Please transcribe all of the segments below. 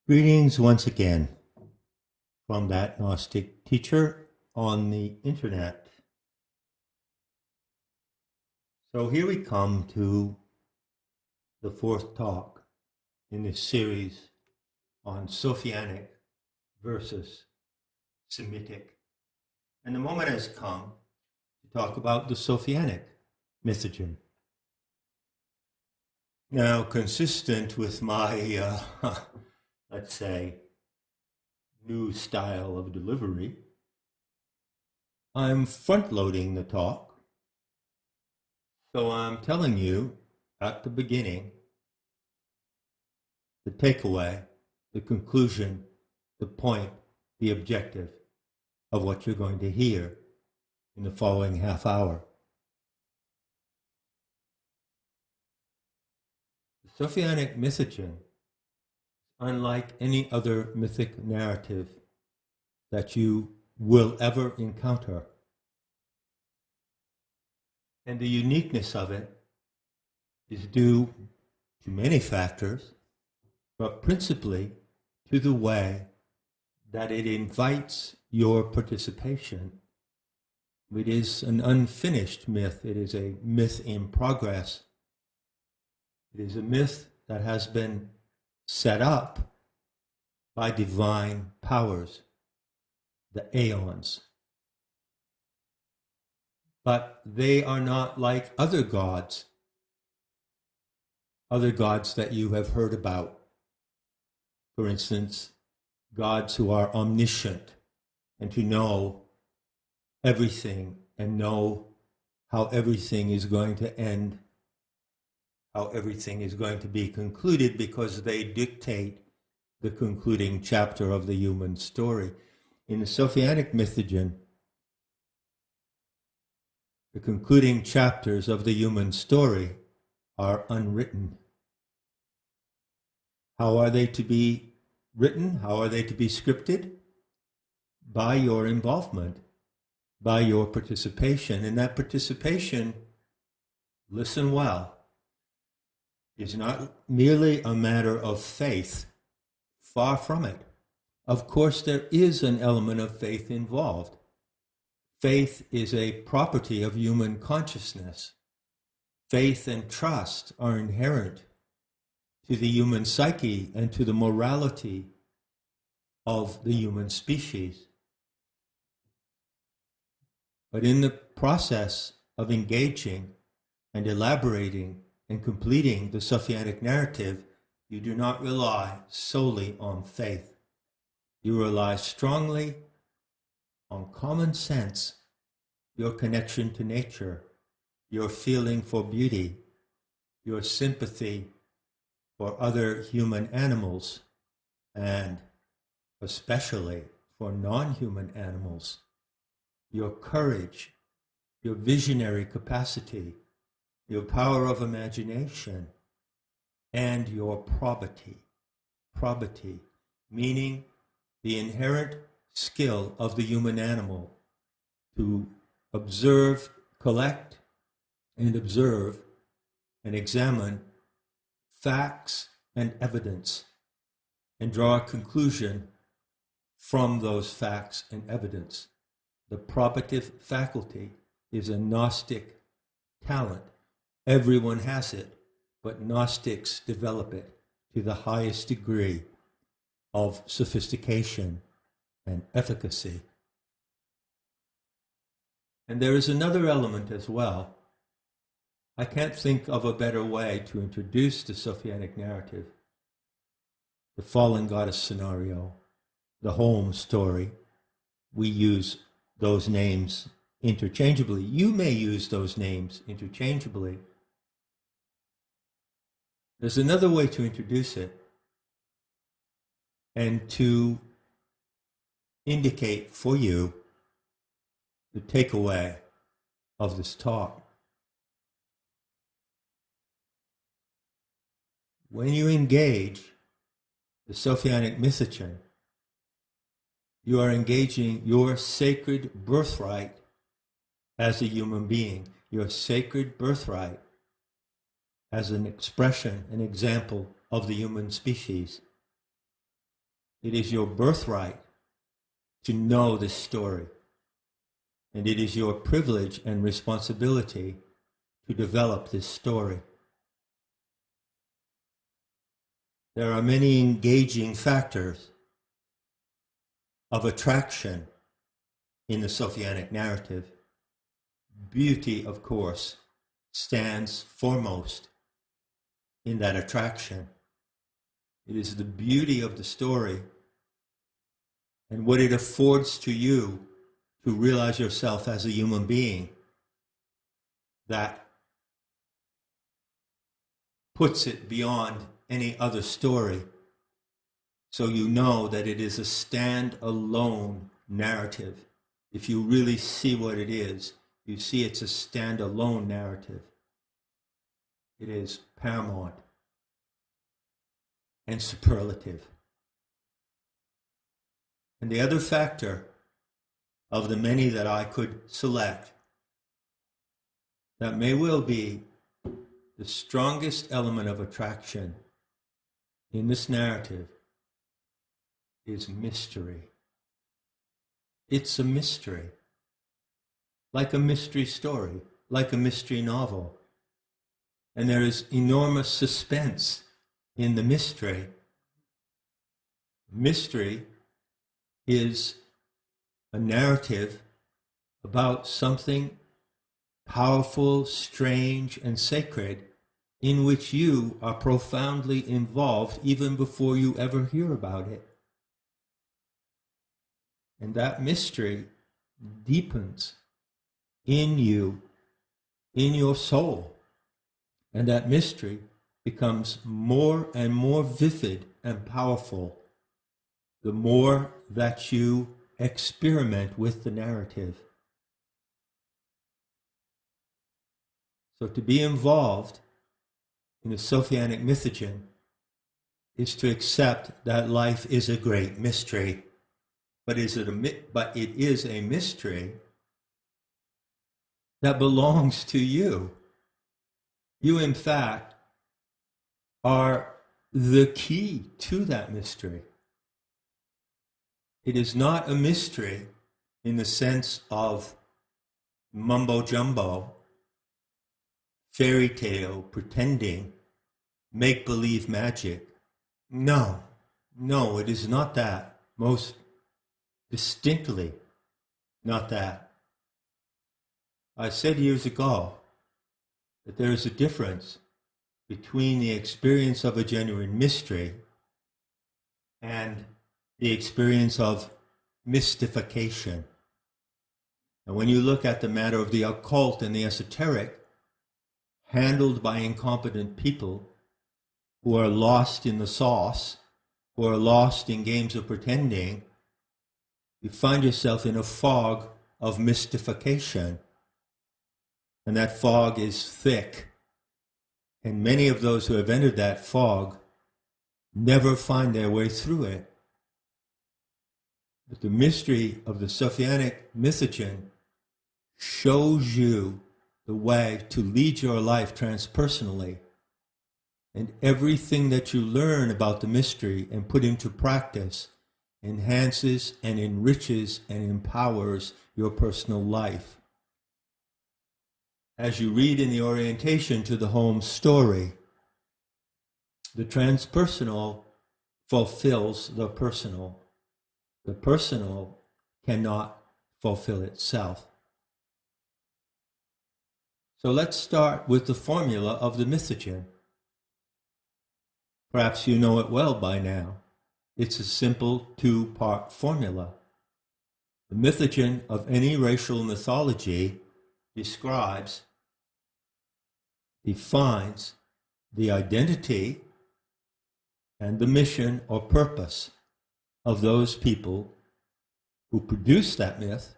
Greetings once again from that Gnostic teacher on the internet. So here we come to the fourth talk in this series on Sophianic versus Semitic. And the moment has come to talk about the Sophianic Mythogen. Now, consistent with my, let's say, new style of delivery, I'm front-loading the talk. So I'm telling you at the beginning the takeaway, the conclusion, the point, the objective of what you're going to hear in the following half hour. The Sophianic Mythogen, unlike any other mythic narrative that you will ever encounter. And the uniqueness of it is due to many factors, but principally to the way that it invites your participation. It is an unfinished myth. It is a myth in progress. It is a myth that has been set up by divine powers, the aeons. But they are not like other gods that you have heard about. For instance, gods who are omniscient and who know everything and know how everything is going to end, how everything is going to be concluded, because they dictate the concluding chapter of the human story. In the Sophianic Mythogen, the concluding chapters of the human story are unwritten. How are they to be written? How are they to be scripted? By your involvement, by your participation. And that participation, listen well, is not merely a matter of faith. Far from it. Of course, there is an element of faith involved. Faith is a property of human consciousness. Faith and trust are inherent to the human psyche and to the morality of the human species. But in the process of engaging and elaborating and completing the Sophianic narrative, you do not rely solely on faith. You rely strongly on common sense, your connection to nature, your feeling for beauty, your sympathy for other human animals, and especially for non-human animals, your courage, your visionary capacity, your power of imagination, and your probity. Probity, meaning the inherent skill of the human animal to observe, collect, and observe and examine facts and evidence and draw a conclusion from those facts and evidence. The probative faculty is a Gnostic talent. Everyone has it, but Gnostics develop it to the highest degree of sophistication and efficacy. And there is another element as well. I can't think of a better way to introduce the Sophianic narrative. The fallen goddess scenario, the home story. We use those names interchangeably. You may use those names interchangeably. There's another way to introduce it and to indicate for you the takeaway of this talk. When you engage the Sophianic Mythogen, you are engaging your sacred birthright as a human being, your sacred birthright as an expression, an example of the human species. It is your birthright to know this story. And it is your privilege and responsibility to develop this story. There are many engaging factors of attraction in the Sophianic narrative. Beauty, of course, stands foremost in that attraction. It is the beauty of the story and what it affords to you to realize yourself as a human being that puts it beyond any other story. So you know that it is a stand-alone narrative. If you really see what it is, you see it's a stand-alone narrative. It is paramount and superlative. And the other factor of the many that I could select that may well be the strongest element of attraction in this narrative is mystery. It's a mystery, like a mystery story, like a mystery novel. And there is enormous suspense in the mystery. Mystery is a narrative about something powerful, strange, and sacred in which you are profoundly involved even before you ever hear about it. And that mystery deepens in you, in your soul. And that mystery becomes more and more vivid and powerful the more that you experiment with the narrative. So to be involved in the Sophianic Mythogen is to accept that life is a great mystery. But it is a mystery that belongs to you. You, in fact, are the key to that mystery. It is not a mystery in the sense of mumbo-jumbo, fairy tale, pretending, make-believe magic. No, it is not that. Most distinctly not that. I said years ago that there is a difference between the experience of a genuine mystery and the experience of mystification. And when you look at the matter of the occult and the esoteric, handled by incompetent people who are lost in the sauce, who are lost in games of pretending, you find yourself in a fog of mystification. And that fog is thick. And many of those who have entered that fog never find their way through it. But the mystery of the Sophianic Mythogen shows you the way to lead your life transpersonally. And everything that you learn about the mystery and put into practice enhances and enriches and empowers your personal life. As you read in the orientation to the home story, the transpersonal fulfills the personal. The personal cannot fulfill itself. So let's start with the formula of the Mythogen. Perhaps you know it well by now. It's a simple two-part formula. The Mythogen of any racial mythology describes, defines the identity and the mission or purpose of those people who produce that myth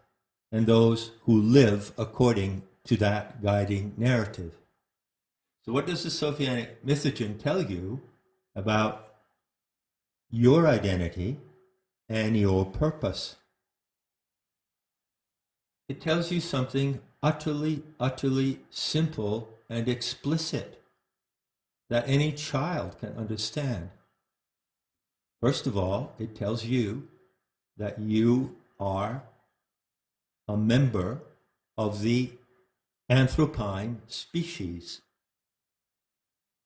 and those who live according to that guiding narrative. So what does the Sophianic Mythogen tell you about your identity and your purpose? It tells you something utterly simple and explicit that any child can understand. First of all, it tells you that you are a member of the anthropine species.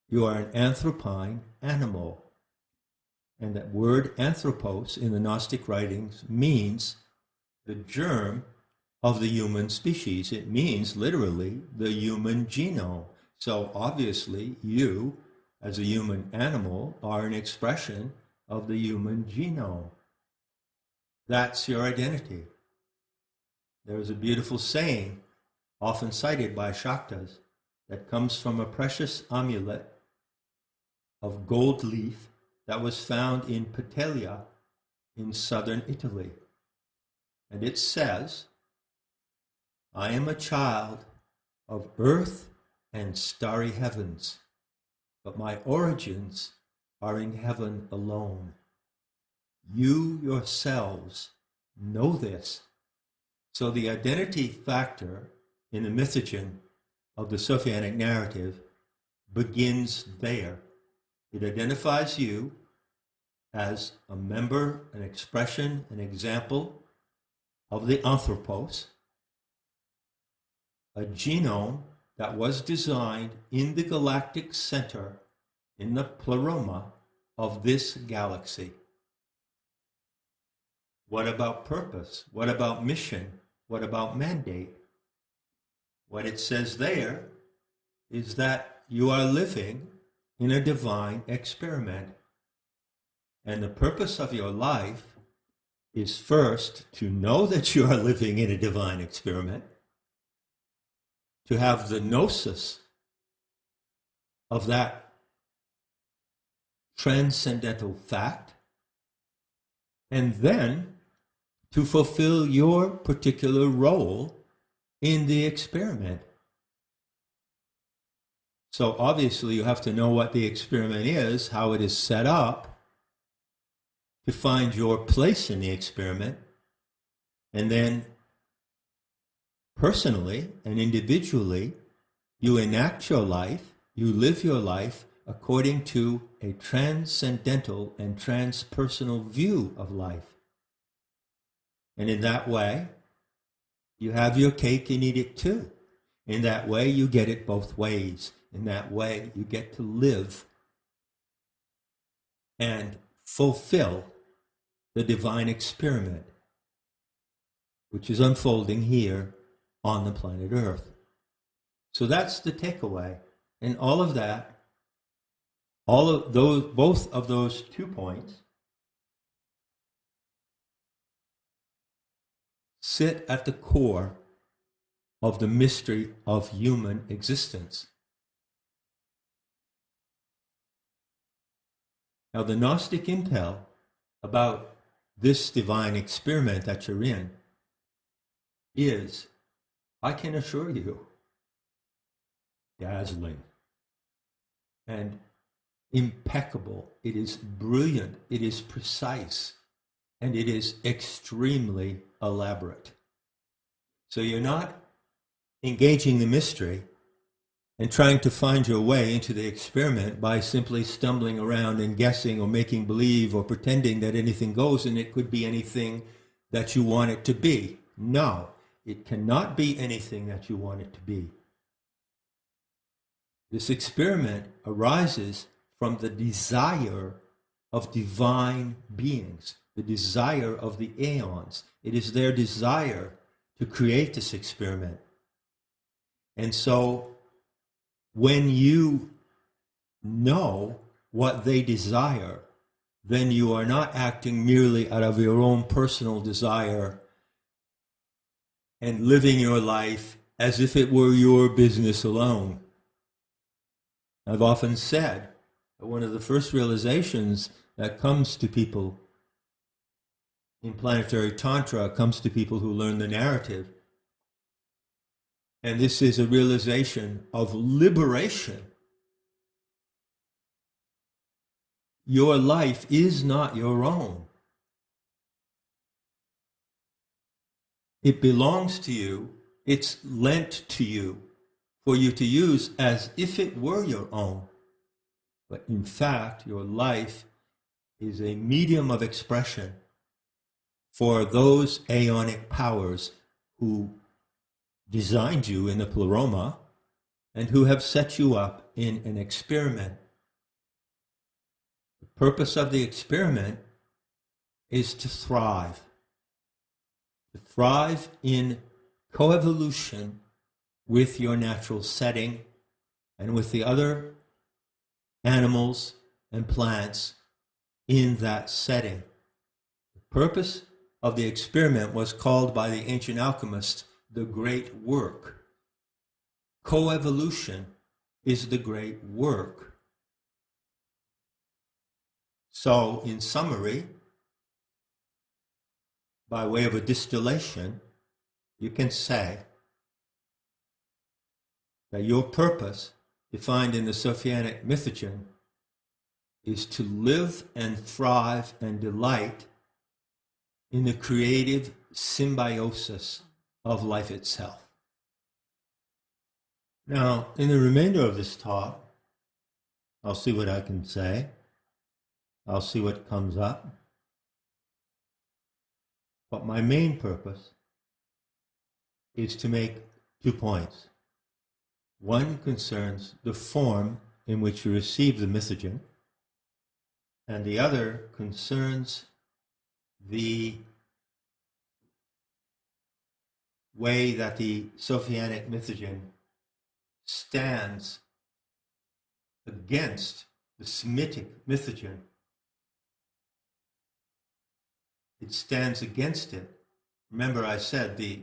You are an anthropine animal. And that word anthropos in the Gnostic writings means the germ of the human species. It means literally the human genome. So obviously you, as a human animal, are an expression of the human genome. That's your identity. There is a beautiful saying, often cited by Shaktas, that comes from a precious amulet of gold leaf that was found in Petelia in southern Italy. And it says, I am a child of earth and starry heavens, but my origins are in heaven alone. You yourselves know this. So the identity factor in the mythogen of the Sophianic narrative begins there. It identifies you as a member, an expression, an example of the Anthropos, a genome that was designed in the galactic center, in the pleroma of this galaxy. What about purpose? What about mission? What about mandate? What it says there is that you are living in a divine experiment. And the purpose of your life is first to know that you are living in a divine experiment, to have the gnosis of that transcendental fact, and then to fulfill your particular role in the experiment. So obviously you have to know what the experiment is, how it is set up, to find your place in the experiment, and then personally and individually, you enact your life, you live your life according to a transcendental and transpersonal view of life. And in that way, you have your cake and eat it too. In that way, you get it both ways. In that way, you get to live and fulfill the divine experiment, which is unfolding here on the planet Earth. So that's the takeaway. And all of that, all of those, both of those 2 points sit at the core of the mystery of human existence. Now, the Gnostic intel about this divine experiment that you're in is, I can assure you, dazzling and impeccable. It is brilliant, it is precise, and it is extremely elaborate. So you're not engaging the mystery and trying to find your way into the experiment by simply stumbling around and guessing or making believe or pretending that anything goes, and it could be anything that you want it to be. No, it cannot be anything that you want it to be. This experiment arises from the desire of divine beings, the desire of the aeons. It is their desire to create this experiment. And so when you know what they desire, then you are not acting merely out of your own personal desire and living your life as if it were your business alone. I've often said that one of the first realizations that comes to people in planetary tantra comes to people who learn the narrative. And this is a realization of liberation. Your life is not your own. It belongs to you. It's lent to you for you to use as if it were your own. But in fact, your life is a medium of expression for those aeonic powers who designed you in the pleroma and who have set you up in an experiment. The purpose of the experiment is to thrive in coevolution with your natural setting and with the other animals and plants in that setting. The purpose of the experiment was called by the ancient alchemists the great work. Coevolution is the great work. So, in summary, by way of a distillation, you can say that your purpose, defined in the Sophianic Mythogen, is to live and thrive and delight in the creative symbiosis of life itself. Now, in the remainder of this talk, I'll see what I can say. I'll see what comes up. But my main purpose is to make 2 points. One concerns the form in which you receive the Mythogen, and the other concerns the way that the Sophianic Mythogen stands against the Semitic Mythogen. It stands against it. Remember, I said the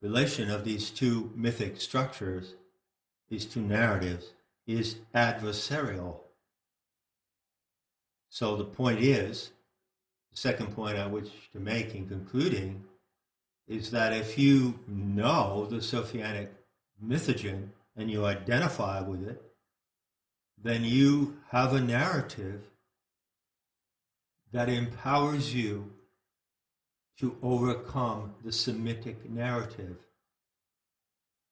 relation of these two mythic structures, these two narratives, is adversarial. So the point is, the second point I wish to make in concluding, is that if you know the Sophianic Mythogen and you identify with it, then you have a narrative that empowers you to overcome the Semitic narrative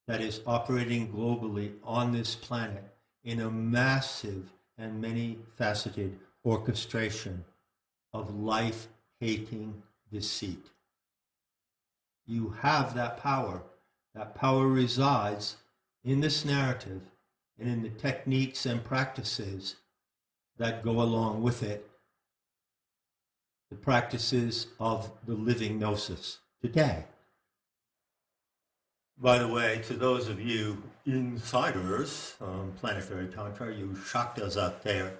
that is operating globally on this planet in a massive and many-faceted orchestration of life-hating deceit. You have that power. That power resides in this narrative and in the techniques and practices that go along with it, the practices of the living gnosis today. By the way, to those of you insiders on Planetary Tantra, you Shaktas out there,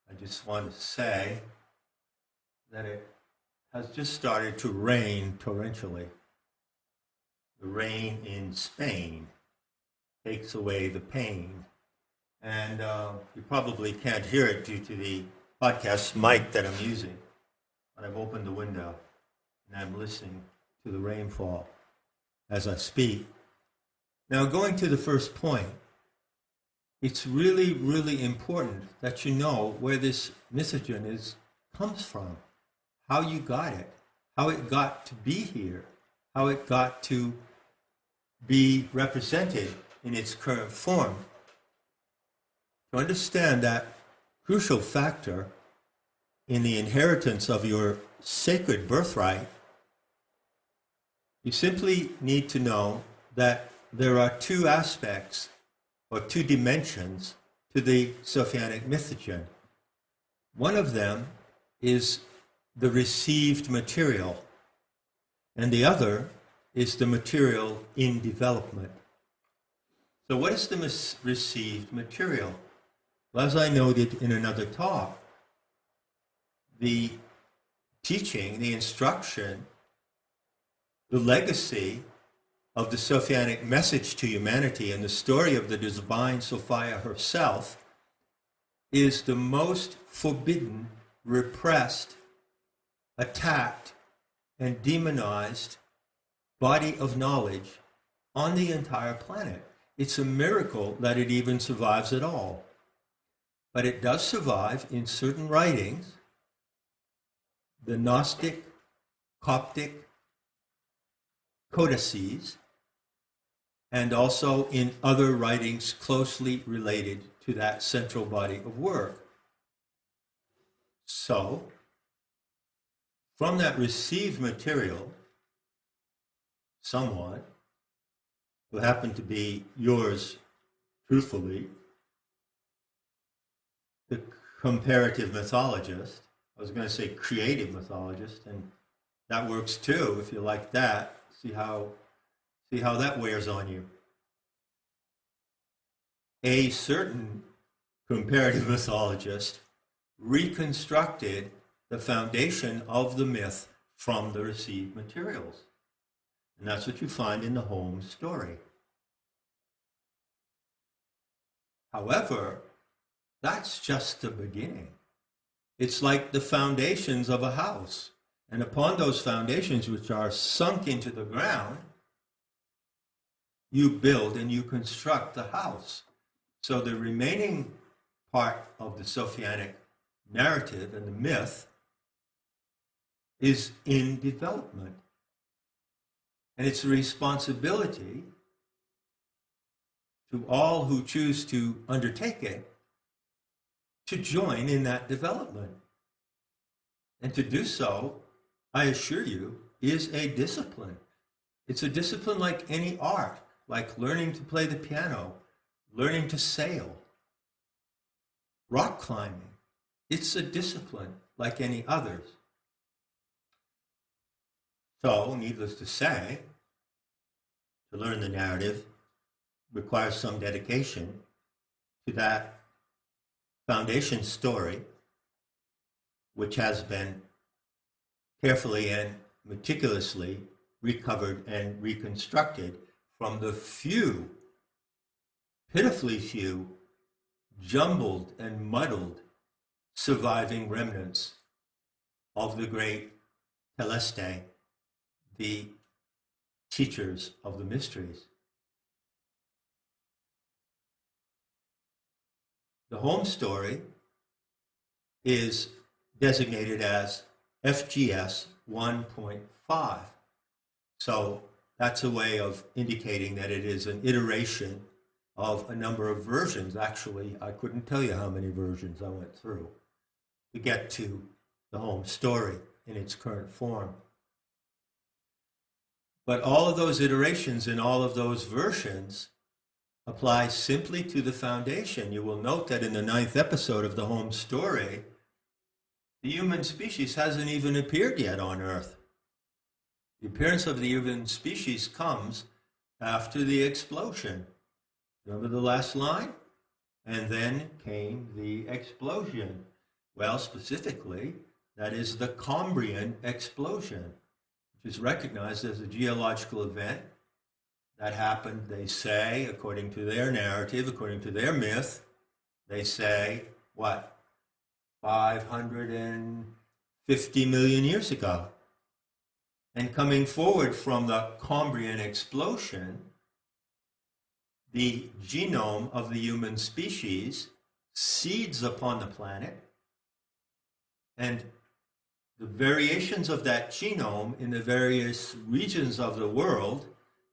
I just want to say that it has just started to rain torrentially. The rain in Spain takes away the pain. And you probably can't hear it due to the podcast mic that I'm using. But I've opened the window and I'm listening to the rainfall as I speak. Now, going to the first point, it's really, really important that you know where this Mythogen comes from, how you got it, how it got to be here, how it got to be represented in its current form. To understand that crucial factor in the inheritance of your sacred birthright, you simply need to know that there are two aspects or two dimensions to the Sophianic Mythogen. One of them is the received material, and the other is the material in development. So what is the received material? Well, as I noted in another talk, the teaching, the instruction, the legacy of the Sophianic message to humanity and the story of the divine Sophia herself is the most forbidden, repressed, attacked, and demonized body of knowledge on the entire planet. It's a miracle that it even survives at all. But it does survive in certain writings, the Gnostic, Coptic codices, and also in other writings closely related to that central body of work. So, from that received material, someone who happened to be yours truthfully, the comparative mythologist, I was going to say creative mythologist, and that works too if you like that. See how that wears on you. A certain comparative mythologist reconstructed the foundation of the myth from the received materials. And that's what you find in the home story. However, that's just the beginning. It's like the foundations of a house. And upon those foundations, which are sunk into the ground, you build and you construct the house. So the remaining part of the Sophianic narrative and the myth is in development. And it's a responsibility to all who choose to undertake it to join in that development. And to do so, I assure you, is a discipline. It's a discipline like any art, like learning to play the piano, learning to sail, rock climbing. It's a discipline like any others. So, needless to say, to learn the narrative requires some dedication to that foundation story, which has been carefully and meticulously recovered and reconstructed from the few, pitifully few, jumbled and muddled surviving remnants of the great Teleste, the teachers of the mysteries. The home story is designated as FGS 1.5. So that's a way of indicating that it is an iteration of a number of versions. Actually, I couldn't tell you how many versions I went through to get to the home story in its current form. But all of those iterations and all of those versions apply simply to the foundation. You will note that in the 9th episode of the home story, the human species hasn't even appeared yet on Earth. The appearance of the human species comes after the explosion. Remember the last line? And then came the explosion. Well, specifically, that is the Cambrian explosion, which is recognized as a geological event that happened, they say, according to their narrative, according to their myth, they say, what? 550 million years ago. And coming forward from the Cambrian explosion, the genome of the human species seeds upon the planet, and the variations of that genome in the various regions of the world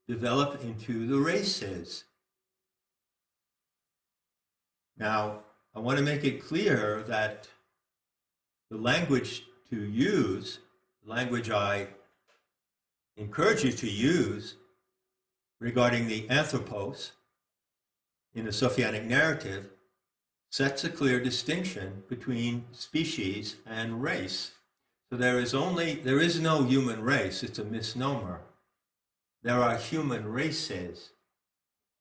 develop into the races. Now, I want to make it clear that the language to use, the language I encourage you to use regarding the Anthropos in the Sophianic narrative, sets a clear distinction between species and race. So there is no human race, it's a misnomer. There are human races,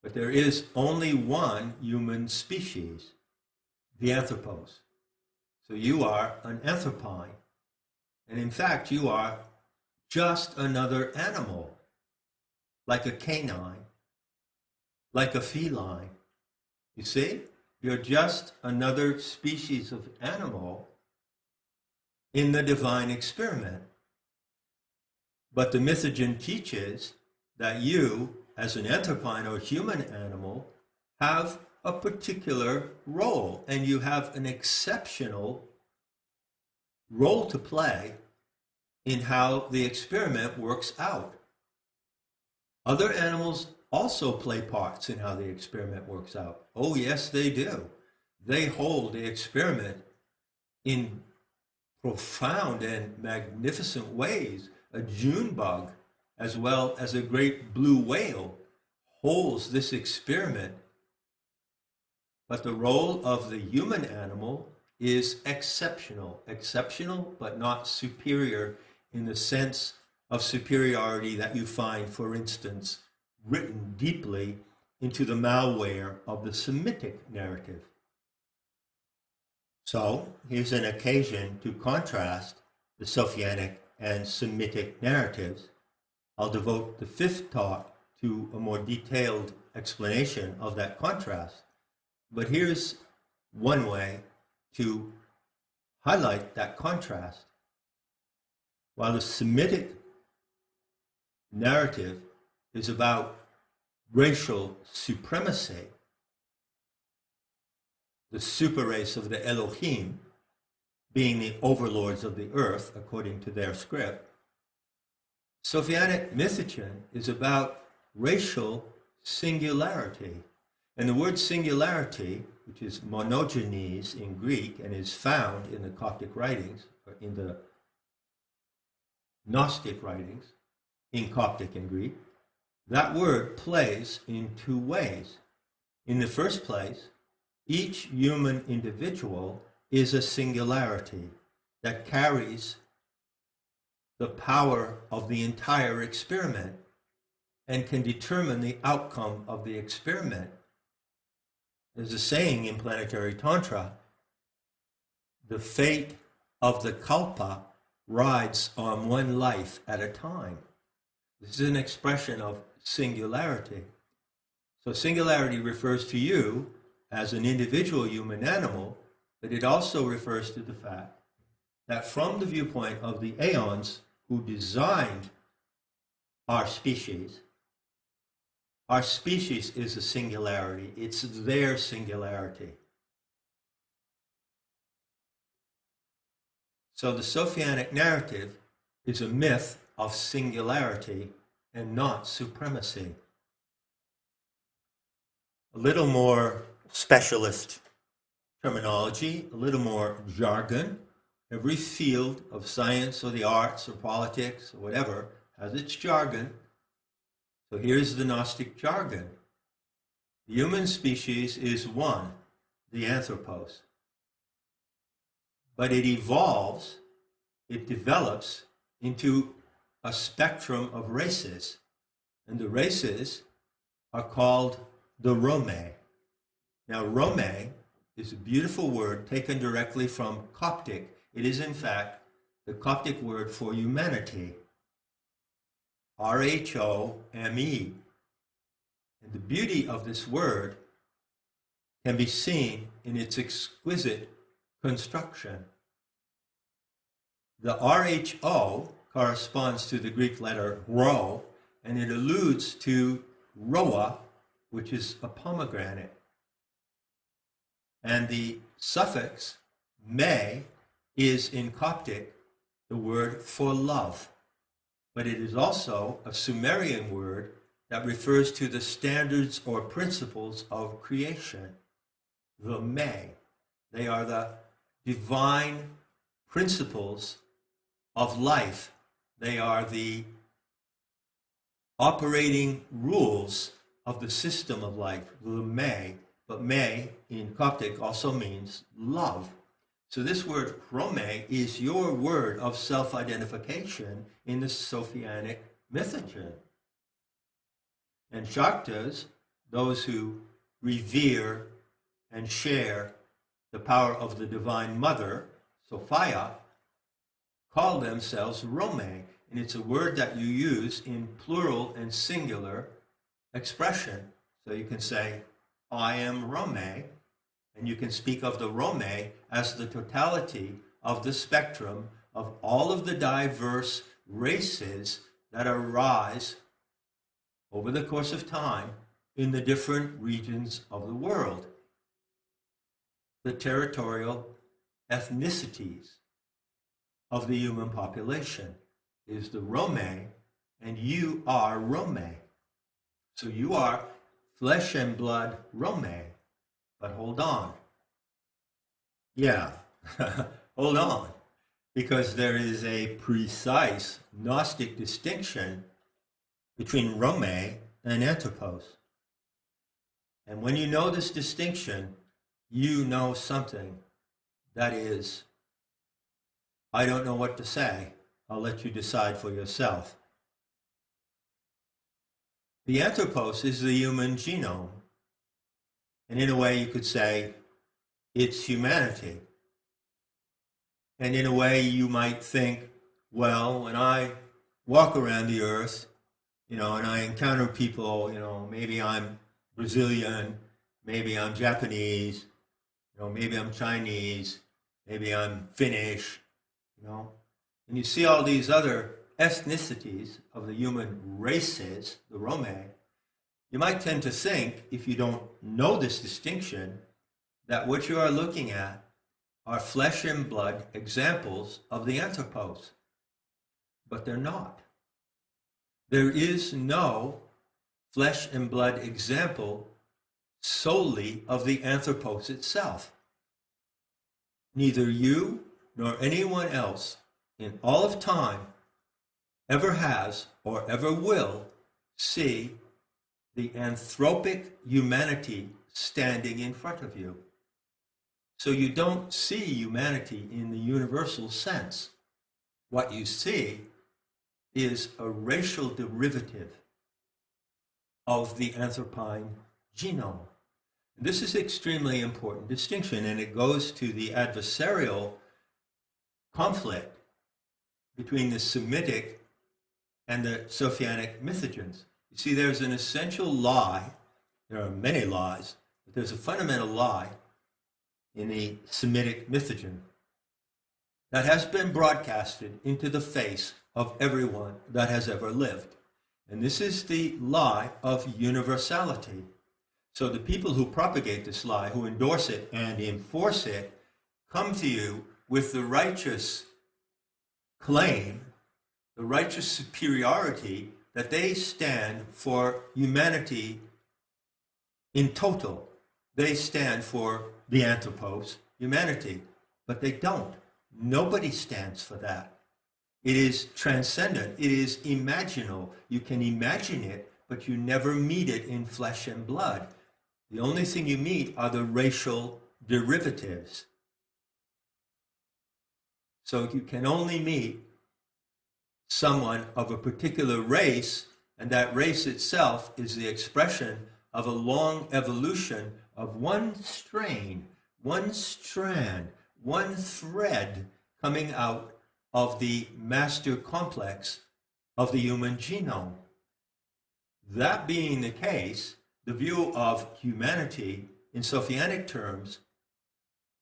but there is only one human species, the Anthropos. So you are an anthropine, and in fact you are just another animal, like a canine, like a feline. You see? You're just another species of animal in the divine experiment. But the Mythogen teaches that you, as an anthropine or human animal, have a particular role, and you have an exceptional role to play in how the experiment works out. Other animals also play parts in how the experiment works out. Oh, yes, they do. They hold the experiment in profound and magnificent ways, a June bug, as well as a great blue whale, holds this experiment. But the role of the human animal is exceptional, but not superior in the sense of superiority that you find, for instance, written deeply into the malware of the Semitic narrative. So here's an occasion to contrast the Sophianic and Semitic narratives. I'll devote the fifth talk to a more detailed explanation of that contrast. But here's one way to highlight that contrast. While the Semitic narrative is about racial supremacy, the super race of the Elohim being the overlords of the earth, according to their script, Sophianic Mythogen is about racial singularity. And the word singularity, which is monogenes in Greek and is found in the Coptic writings, or in the Gnostic writings, in Coptic and Greek, that word plays in two ways. In the first place, each human individual is a singularity that carries the power of the entire experiment and can determine the outcome of the experiment. There's a saying in planetary Tantra, the fate of the kalpa rides on one life at a time. This is an expression of singularity. So singularity refers to you as an individual human animal, but it also refers to the fact that from the viewpoint of the aeons who designed our species is a singularity. It's their singularity. So the Sophianic narrative is a myth of singularity and not supremacy. A little more specialist terminology, a little more jargon. Every field of science or the arts or politics or whatever has its jargon. So here's the Gnostic jargon. The human species is one, the Anthropos. But it evolves, it develops into a spectrum of races. And the races are called the Rome. Now, Rome is a beautiful word taken directly from Coptic. It is, in fact, the Coptic word for humanity. R-H-O-M-E. And the beauty of this word can be seen in its exquisite construction. The R-H-O corresponds to the Greek letter rho, and it alludes to roa, which is a pomegranate. And the suffix me is in Coptic the word for love, but it is also a Sumerian word that refers to the standards or principles of creation. The me, they are the divine principles of life. They are the operating rules of the system of life, the me. But me in Coptic also means love. So this word Rome is your word of self-identification in the Sophianic Mythogen. And Shaktas, those who revere and share the power of the Divine Mother, Sophia, call themselves Rome. And it's a word that you use in plural and singular expression. So you can say, I am Rome, and you can speak of the Rome as the totality of the spectrum of all of the diverse races that arise over the course of time in the different regions of the world. The territorial ethnicities of the human population is the Rome, and you are Rome. So you are flesh and blood Rome. But hold on. Yeah, hold on. because there is a precise Gnostic distinction between Rome and Anthropos. And when you know this distinction, you know something that is, I don't know what to say. I'll let you decide for yourself. The Anthropos is the human genome. And in a way, you could say it's humanity. And in a way, you might think, well, when I walk around the earth, and I encounter people, maybe I'm Brazilian, maybe I'm Japanese, maybe I'm Chinese, maybe I'm Finnish, and you see all these other ethnicities of the human races, the Rome, you might tend to think, if you don't know this distinction, that what you are looking at are flesh and blood examples of the Anthropos. But they're not. There is no flesh and blood example solely of the Anthropos itself. Neither you nor anyone else in all of time ever has or ever will see the anthropic humanity standing in front of you. So you don't see humanity in the universal sense. What you see is a racial derivative of the Anthropine genome. This is an extremely important distinction, and it goes to the adversarial conflict between the Semitic and the Sophianic Mythogens. You see, there's an essential lie. There are many lies, but there's a fundamental lie in the Semitic Mythogen that has been broadcasted into the face of everyone that has ever lived. And this is the lie of universality. So the people who propagate this lie, who endorse it and enforce it, come to you with the righteous claim, the righteous superiority that they stand for humanity in total. They stand for the Anthropos, humanity, but they don't. Nobody stands for that. It is transcendent. It is imaginal. You can imagine it, but you never meet it in flesh and blood. The only thing you meet are the racial derivatives. So you can only meet someone of a particular race, and that race itself is the expression of a long evolution of one strain, one strand, one thread coming out of the master complex of the human genome. That being the case, the view of humanity in Sophianic terms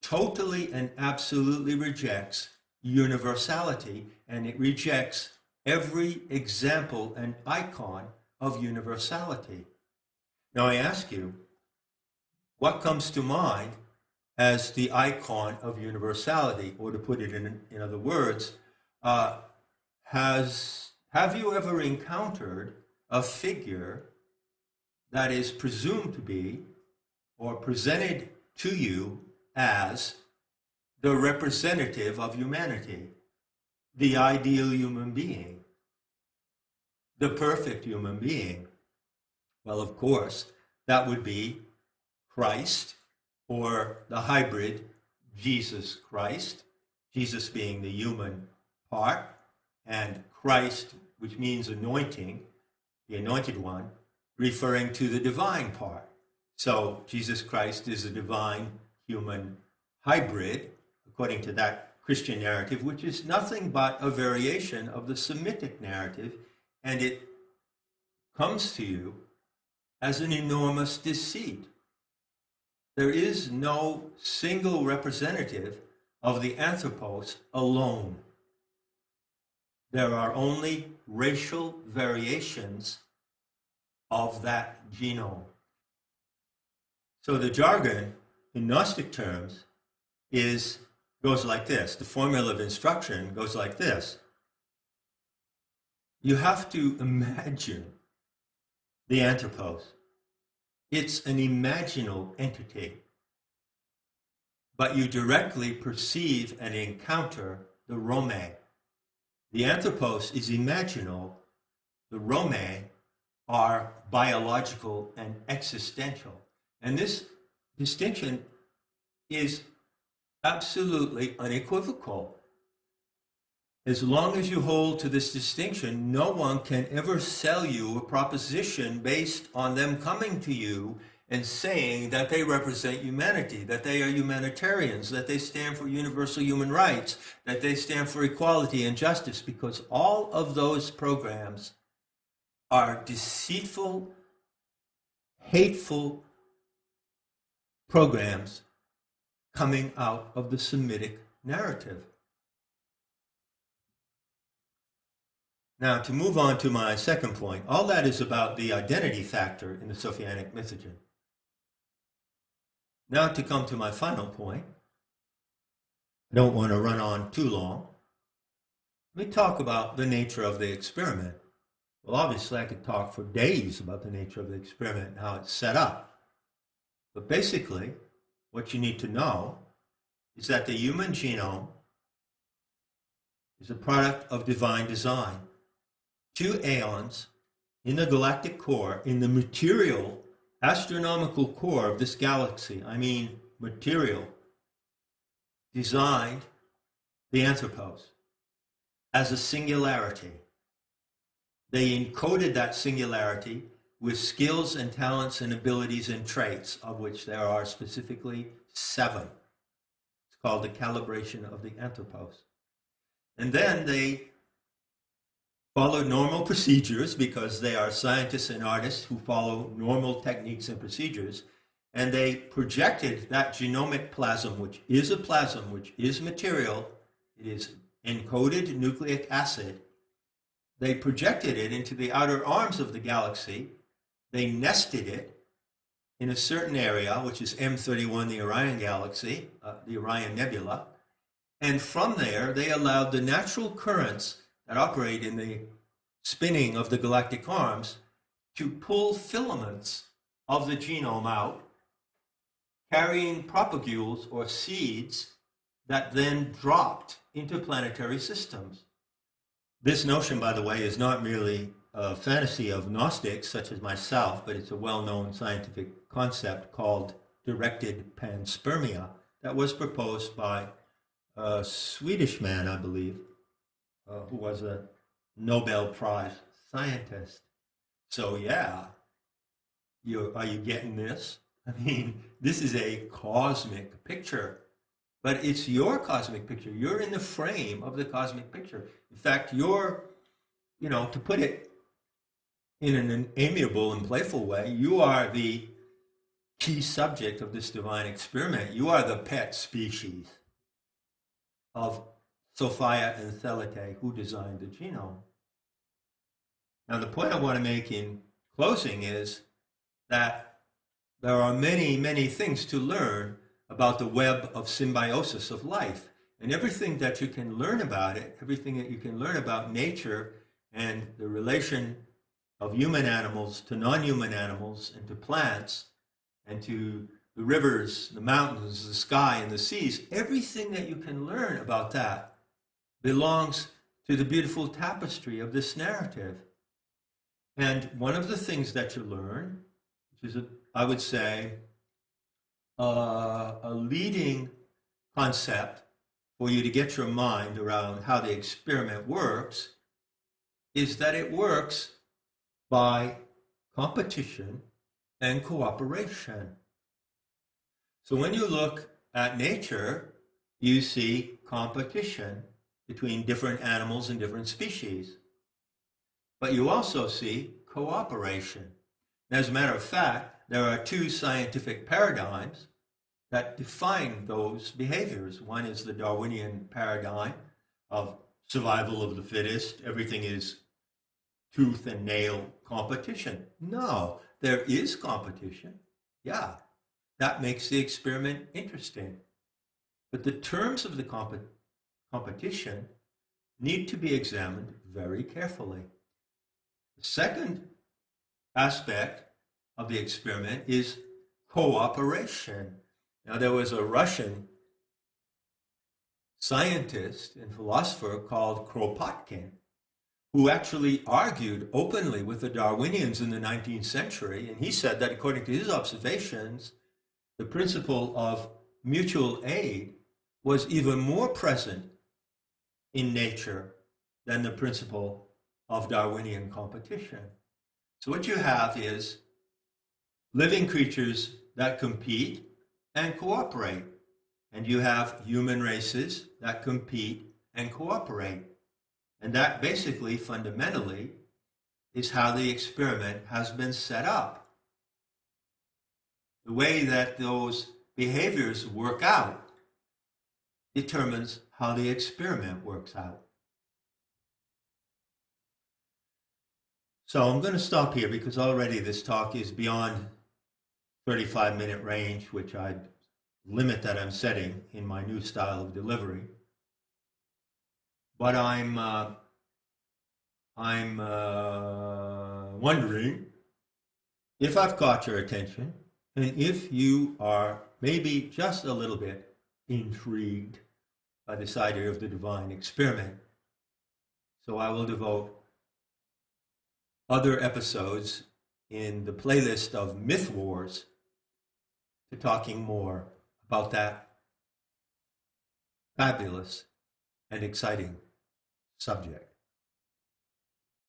totally and absolutely rejects universality, and it rejects every example and icon of universality. Now I ask you, what comes to mind as the icon of universality? Or to put it in other words, have you ever encountered a figure that is presumed to be or presented to you as the representative of humanity, the ideal human being, the perfect human being? Well, of course, that would be Christ, or the hybrid Jesus Christ, Jesus being the human part, and Christ, which means anointing, the anointed one, referring to the divine part. So Jesus Christ is a divine human hybrid, according to that Christian narrative, which is nothing but a variation of the Semitic narrative, and it comes to you as an enormous deceit. There is no single representative of the Anthropos alone. There are only racial variations of that genome. So the jargon in Gnostic terms goes like this. The formula of instruction goes like this. You have to imagine the Anthropos. It's an imaginal entity, but you directly perceive and encounter the Rome. The Anthropos is imaginal. The Rome are biological and existential. And this distinction is absolutely unequivocal. As long as you hold to this distinction, no one can ever sell you a proposition based on them coming to you and saying that they represent humanity, that they are humanitarians, that they stand for universal human rights, that they stand for equality and justice, because all of those programs are deceitful, hateful programs coming out of the Semitic narrative. Now, to move on to my second point, all that is about the identity factor in the Sophianic Mythogen. Now, to come to my final point, I don't want to run on too long. Let me talk about the nature of the experiment. Well, obviously, I could talk for days about the nature of the experiment and how it's set up. But basically, what you need to know is that the human genome is a product of divine design. 2 aeons in the galactic core, in the material, astronomical core of this galaxy, I mean material, designed the Anthropos as a singularity. They encoded that singularity with skills and talents and abilities and traits, of which there are specifically 7. It's called the calibration of the Anthropos. And then they follow normal procedures, because they are scientists and artists who follow normal techniques and procedures, and they projected that genomic plasm, which is a plasm, which is material, it is encoded nucleic acid. They projected it into the outer arms of the galaxy. They nested it in a certain area, which is M31, the Orion galaxy, the Orion Nebula, and from there they allowed the natural currents that operate in the spinning of the galactic arms to pull filaments of the genome out, carrying propagules or seeds that then dropped into planetary systems. This notion, by the way, is not merely a fantasy of Gnostics such as myself, but it's a well-known scientific concept called directed panspermia that was proposed by a Swedish man, I believe, who was a Nobel Prize scientist. So yeah, are you getting this? I mean, this is a cosmic picture, but it's your cosmic picture. You're in the frame of the cosmic picture. In fact, you're, to put it in an amiable and playful way, you are the key subject of this divine experiment. You are the pet species of Sophia and Thelete, who designed the genome. Now, the point I want to make in closing is that there are many, many things to learn about the web of symbiosis of life. And everything that you can learn about it, everything that you can learn about nature and the relation of human animals to non-human animals and to plants and to the rivers, the mountains, the sky, and the seas, everything that you can learn about that belongs to the beautiful tapestry of this narrative. And one of the things that you learn, which is, I would say, a leading concept for you to get your mind around how the experiment works, is that it works by competition and cooperation. So when you look at nature, you see competition between different animals and different species. But you also see cooperation. As a matter of fact, there are 2 scientific paradigms that define those behaviors. One is the Darwinian paradigm of survival of the fittest. Everything is tooth and nail competition. No, there is competition. Yeah, that makes the experiment interesting. But the terms of the competition need to be examined very carefully. The second aspect of the experiment is cooperation. Now, there was a Russian scientist and philosopher called Kropotkin, who actually argued openly with the Darwinians in the 19th century. And he said that according to his observations, the principle of mutual aid was even more present in nature than the principle of Darwinian competition. So what you have is living creatures that compete and cooperate. And you have human races that compete and cooperate. And that basically, fundamentally, is how the experiment has been set up. The way that those behaviors work out determines how the experiment works out. So I'm going to stop here because already this talk is beyond 35-minute range, which limit that I'm setting in my new style of delivery. But I'm wondering if I've caught your attention and if you are maybe just a little bit intrigued by this idea of the divine experiment. So I will devote other episodes in the playlist of Myth Wars to talking more about that fabulous and exciting subject.